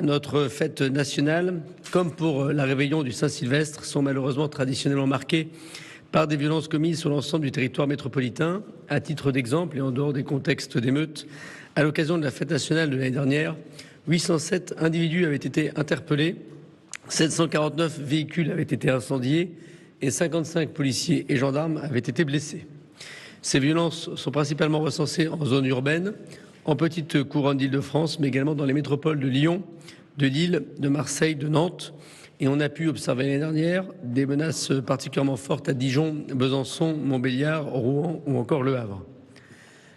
notre fête nationale, comme pour la réveillon du Saint-Sylvestre, sont malheureusement traditionnellement marquées par des violences commises sur l'ensemble du territoire métropolitain. À titre d'exemple, et en dehors des contextes d'émeutes, à l'occasion de la fête nationale de l'année dernière, 807 individus avaient été interpellés, 749 véhicules avaient été incendiés et 55 policiers et gendarmes avaient été blessés. Ces violences sont principalement recensées en zone urbaine, en petite couronne d'Île-de-France, mais également dans les métropoles de Lyon, de Lille, de Marseille, de Nantes. Et on a pu observer l'année dernière des menaces particulièrement fortes à Dijon, Besançon, Montbéliard, Rouen ou encore Le Havre.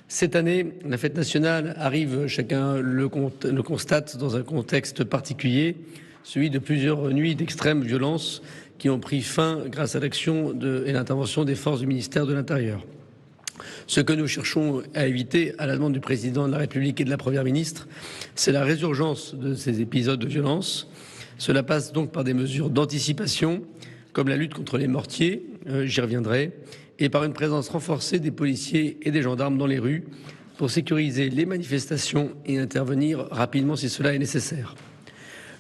Cette année, la fête nationale arrive, chacun le constate, dans un contexte particulier, celui de plusieurs nuits d'extrême violence qui ont pris fin grâce à l'action et l'intervention des forces du ministère de l'Intérieur. Ce que nous cherchons à éviter, à la demande du président de la République et de la Première ministre, c'est la résurgence de ces épisodes de violence. Cela passe donc par des mesures d'anticipation, comme la lutte contre les mortiers, j'y reviendrai, et par une présence renforcée des policiers et des gendarmes dans les rues pour sécuriser les manifestations et intervenir rapidement si cela est nécessaire.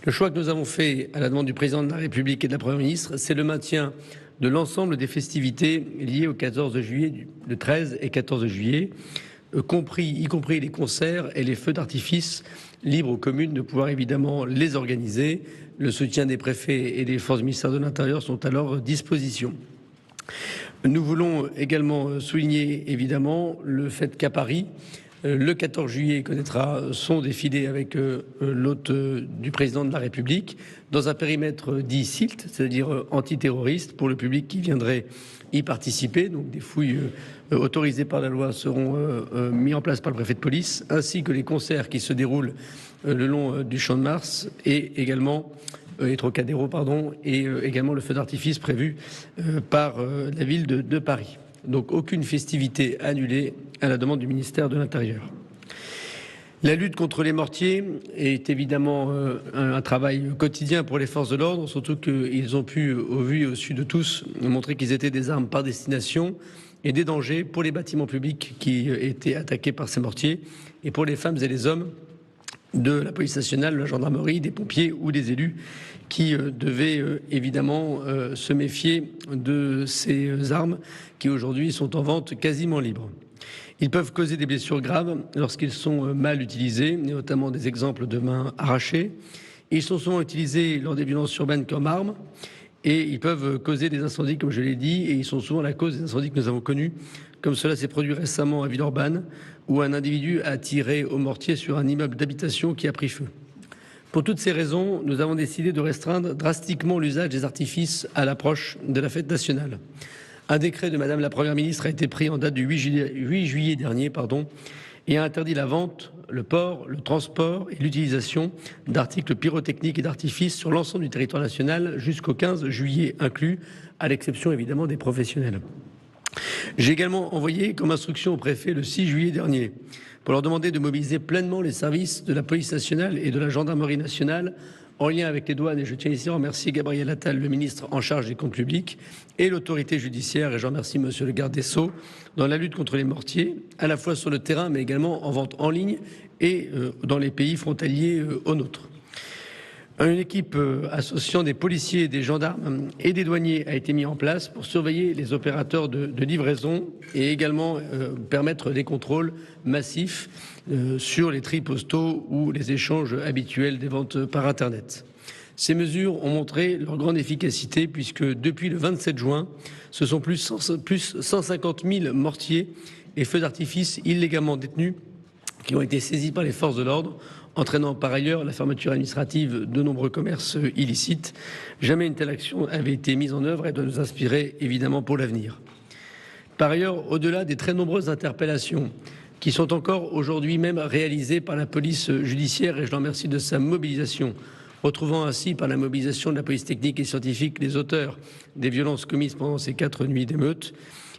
Le choix que nous avons fait à la demande du président de la République et de la Première ministre, c'est le maintien de l'ensemble des festivités liées au 14 juillet, le 13 et 14 juillet, y compris les concerts et les feux d'artifice, libres aux communes de pouvoir évidemment les organiser. Le soutien des préfets et des forces du ministère de l'Intérieur sont à leur disposition. Nous voulons également souligner évidemment le fait qu'à Paris, le 14 juillet connaîtra son défilé avec l'hôte du président de la République dans un périmètre dit SILT, c'est-à-dire antiterroriste, pour le public qui viendrait y participer. Donc des fouilles autorisées par la loi seront mises en place par le préfet de police, ainsi que les concerts qui se déroulent le long du Champ de Mars et également les Trocadéro, et également le feu d'artifice prévu par la ville de Paris. Donc aucune festivité annulée à la demande du ministère de l'Intérieur. La lutte contre les mortiers est évidemment un travail quotidien pour les forces de l'ordre, surtout qu'ils ont pu, au vu et au su de tous, montrer qu'ils étaient des armes par destination et des dangers pour les bâtiments publics qui étaient attaqués par ces mortiers et pour les femmes et les hommes de la police nationale, de la gendarmerie, des pompiers ou des élus qui devaient évidemment se méfier de ces armes qui aujourd'hui sont en vente quasiment libres. Ils peuvent causer des blessures graves lorsqu'ils sont mal utilisés, notamment des exemples de mains arrachées. Ils sont souvent utilisés lors des violences urbaines comme armes et ils peuvent causer des incendies, comme je l'ai dit, et ils sont souvent la cause des incendies que nous avons connus, comme cela s'est produit récemment à Villeurbanne, où un individu a tiré au mortier sur un immeuble d'habitation qui a pris feu. Pour toutes ces raisons, nous avons décidé de restreindre drastiquement l'usage des artifices à l'approche de la fête nationale. Un décret de Madame la Première ministre a été pris en date du 8 juillet dernier et a interdit la vente, le port, le transport et l'utilisation d'articles pyrotechniques et d'artifices sur l'ensemble du territoire national jusqu'au 15 juillet inclus, à l'exception évidemment des professionnels. J'ai également envoyé comme instruction au préfet le 6 juillet dernier pour leur demander de mobiliser pleinement les services de la police nationale et de la gendarmerie nationale en lien avec les douanes, et je tiens ici à remercier Gabriel Attal, le ministre en charge des comptes publics, et l'autorité judiciaire, et je remercie monsieur le garde des Sceaux, dans la lutte contre les mortiers, à la fois sur le terrain, mais également en vente en ligne et dans les pays frontaliers au nôtre. Une équipe associant des policiers, des gendarmes et des douaniers a été mise en place pour surveiller les opérateurs de livraison et également permettre des contrôles massifs sur les tri postaux ou les échanges habituels des ventes par Internet. Ces mesures ont montré leur grande efficacité puisque depuis le 27 juin, ce sont plus 150 000 mortiers et feux d'artifice illégalement détenus qui ont été saisis par les forces de l'ordre, entraînant par ailleurs la fermeture administrative de nombreux commerces illicites. Jamais une telle action avait été mise en œuvre et doit nous inspirer évidemment pour l'avenir. Par ailleurs, au-delà des très nombreuses interpellations qui sont encore aujourd'hui même réalisées par la police judiciaire, et je l'en remercie de sa mobilisation, retrouvant ainsi par la mobilisation de la police technique et scientifique les auteurs des violences commises pendant ces 4 nuits d'émeutes,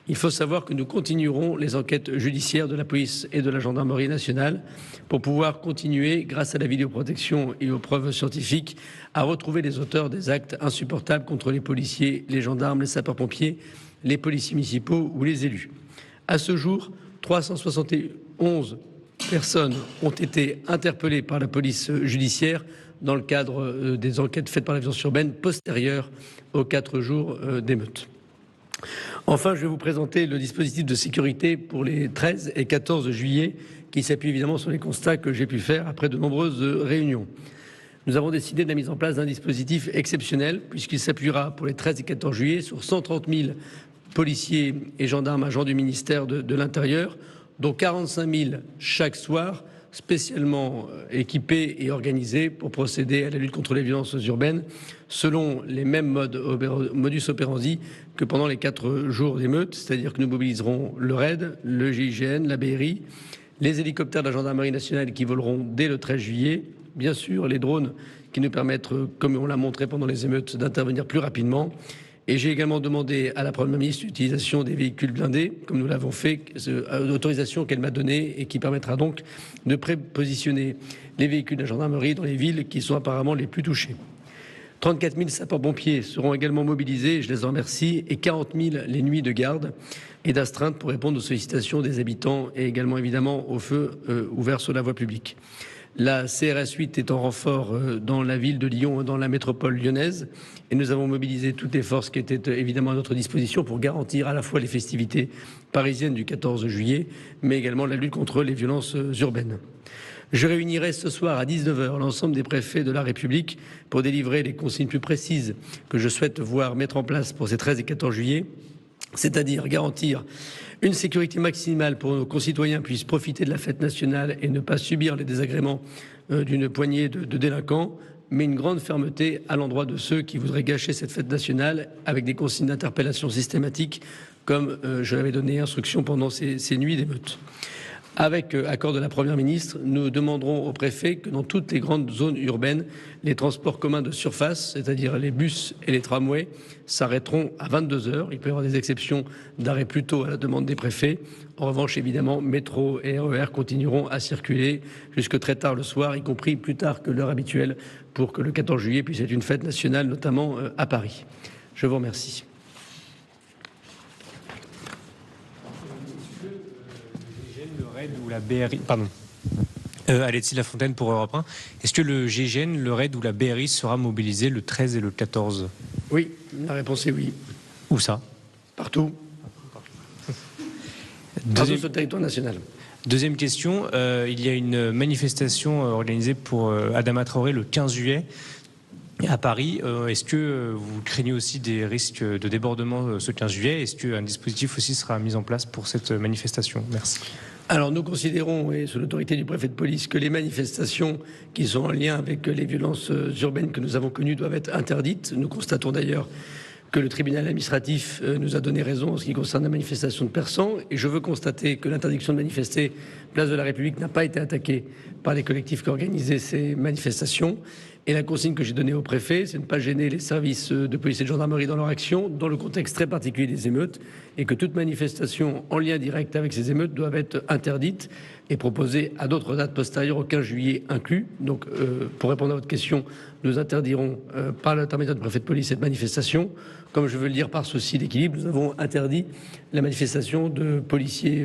il faut savoir que nous continuerons les enquêtes judiciaires de la police et de la gendarmerie nationale pour pouvoir continuer, grâce à la vidéoprotection et aux preuves scientifiques, à retrouver les auteurs des actes insupportables contre les policiers, les gendarmes, les sapeurs-pompiers, les policiers municipaux ou les élus. À ce jour, 371 personnes ont été interpellées par la police judiciaire dans le cadre des enquêtes faites par la violence urbaine postérieures aux 4 jours d'émeute. Enfin, je vais vous présenter le dispositif de sécurité pour les 13 et 14 juillet qui s'appuie évidemment sur les constats que j'ai pu faire après de nombreuses réunions. Nous avons décidé de la mise en place d'un dispositif exceptionnel puisqu'il s'appuiera pour les 13 et 14 juillet sur 130 000 policiers et gendarmes agents du ministère de l'Intérieur, dont 45 000 chaque soir, spécialement équipés et organisés pour procéder à la lutte contre les violences urbaines, selon les mêmes modus operandi que pendant les 4 jours d'émeute, c'est-à-dire que nous mobiliserons le RAID, le GIGN, la BRI, les hélicoptères de la gendarmerie nationale qui voleront dès le 13 juillet, bien sûr les drones qui nous permettent, comme on l'a montré pendant les émeutes, d'intervenir plus rapidement. Et j'ai également demandé à la Première ministre l'utilisation des véhicules blindés, comme nous l'avons fait, l'autorisation qu'elle m'a donnée et qui permettra donc de prépositionner les véhicules de la gendarmerie dans les villes qui sont apparemment les plus touchées. 34 000 sapeurs-pompiers seront également mobilisés, je les en remercie, et 40 000 les nuits de garde et d'astreinte pour répondre aux sollicitations des habitants et également évidemment aux feux ouverts sur la voie publique. La CRS 8 est en renfort dans la ville de Lyon, dans la métropole lyonnaise, et nous avons mobilisé toutes les forces qui étaient évidemment à notre disposition pour garantir à la fois les festivités parisiennes du 14 juillet, mais également la lutte contre les violences urbaines. Je réunirai ce soir à 19h l'ensemble des préfets de la République pour délivrer les consignes plus précises que je souhaite voir mettre en place pour ces 13 et 14 juillet, c'est-à-dire garantir une sécurité maximale pour que nos concitoyens puissent profiter de la fête nationale et ne pas subir les désagréments d'une poignée de délinquants, mais une grande fermeté à l'endroit de ceux qui voudraient gâcher cette fête nationale avec des consignes d'interpellation systématiques comme je l'avais donné instruction pendant ces nuits d'émeute. Avec accord de la Première ministre, nous demanderons au préfet que dans toutes les grandes zones urbaines, les transports communs de surface, c'est-à-dire les bus et les tramways, s'arrêteront à 22h. Il peut y avoir des exceptions d'arrêt plus tôt à la demande des préfets. En revanche, évidemment, métro et RER continueront à circuler jusque très tard le soir, y compris plus tard que l'heure habituelle, pour que le 14 juillet puisse être une fête nationale, notamment à Paris. Je vous remercie. Ou la BRI, pardon. Alexis Lafontaine pour Europe 1. Est-ce que le GIGN, le RAID ou la BRI sera mobilisé le 13 et le 14 ? Oui, la réponse est oui. Où ça ? Partout. Partout sur le territoire national. Deuxième question, il y a une manifestation organisée pour Adama Traoré le 15 juillet à Paris. Est-ce que vous craignez aussi des risques de débordement ce 15 juillet ? Est-ce qu'un dispositif aussi sera mis en place pour cette manifestation ? Merci. Alors nous considérons, et sous l'autorité du préfet de police, que les manifestations qui sont en lien avec les violences urbaines que nous avons connues doivent être interdites. Nous constatons d'ailleurs que le tribunal administratif nous a donné raison en ce qui concerne la manifestation de Persan. Et je veux constater que l'interdiction de manifester place de la République n'a pas été attaquée par les collectifs qui organisaient ces manifestations. Et la consigne que j'ai donnée au préfet, c'est de ne pas gêner les services de police et de gendarmerie dans leur action, dans le contexte très particulier des émeutes, et que toute manifestation en lien direct avec ces émeutes doit être interdite et proposée à d'autres dates postérieures au 15 juillet inclus. Donc, pour répondre à votre question, nous interdirons par l'intermédiaire du préfet de police cette manifestation. Comme je veux le dire par souci d'équilibre, nous avons interdit la manifestation de policiers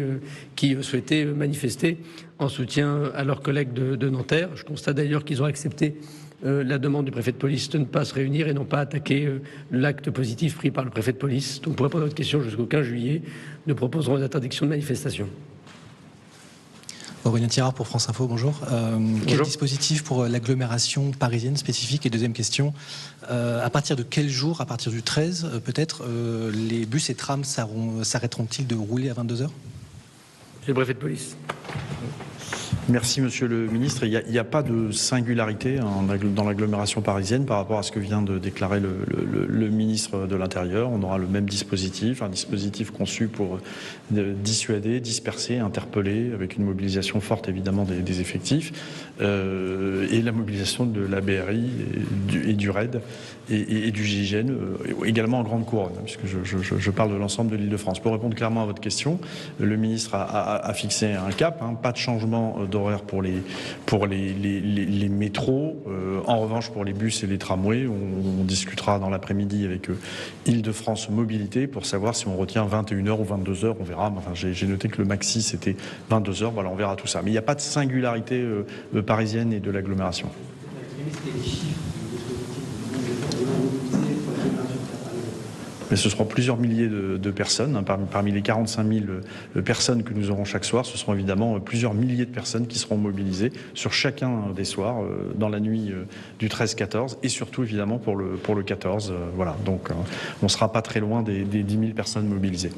qui souhaitaient manifester en soutien à leurs collègues de Nanterre. Je constate d'ailleurs qu'ils ont accepté la demande du préfet de police de ne pas se réunir et non pas attaquer l'acte positif pris par le préfet de police. Donc pour répondre à votre question, jusqu'au 15 juillet, nous proposerons une interdiction de manifestation. Aurélien Tirard pour France Info, bonjour. Bonjour. Quel dispositif pour l'agglomération parisienne spécifique ? Et deuxième question, à partir de quel jour, à partir du 13 peut-être, les bus et trams s'arrêteront-ils de rouler à 22h ? C'est le préfet de police. Merci Monsieur le Ministre. Il n'y a pas de singularité dans l'agglomération parisienne par rapport à ce que vient de déclarer le ministre de l'Intérieur. On aura le même dispositif, un dispositif conçu pour dissuader, disperser, interpeller, avec une mobilisation forte évidemment des effectifs, et la mobilisation de la BRI et du RAID et du GIGN, également en grande couronne, puisque je parle de l'ensemble de l'Île-de-France. Pour répondre clairement à votre question, le ministre a fixé un cap, pas de changement d'horaire pour les métros. En revanche, pour les bus et les tramways, on discutera dans l'après-midi avec Île-de-France Mobilité pour savoir si on retient 21h ou 22h. On verra. Enfin, j'ai noté que le maxi, c'était 22h. Voilà, on verra tout ça. Mais il n'y a pas de singularité parisienne et de l'agglomération. Mais ce seront plusieurs milliers de personnes. Hein, parmi les 45 000 personnes que nous aurons chaque soir, ce seront évidemment plusieurs milliers de personnes qui seront mobilisées sur chacun des soirs, dans la nuit du 13-14 et surtout évidemment pour le 14. Voilà. Donc on ne sera pas très loin des 10 000 personnes mobilisées.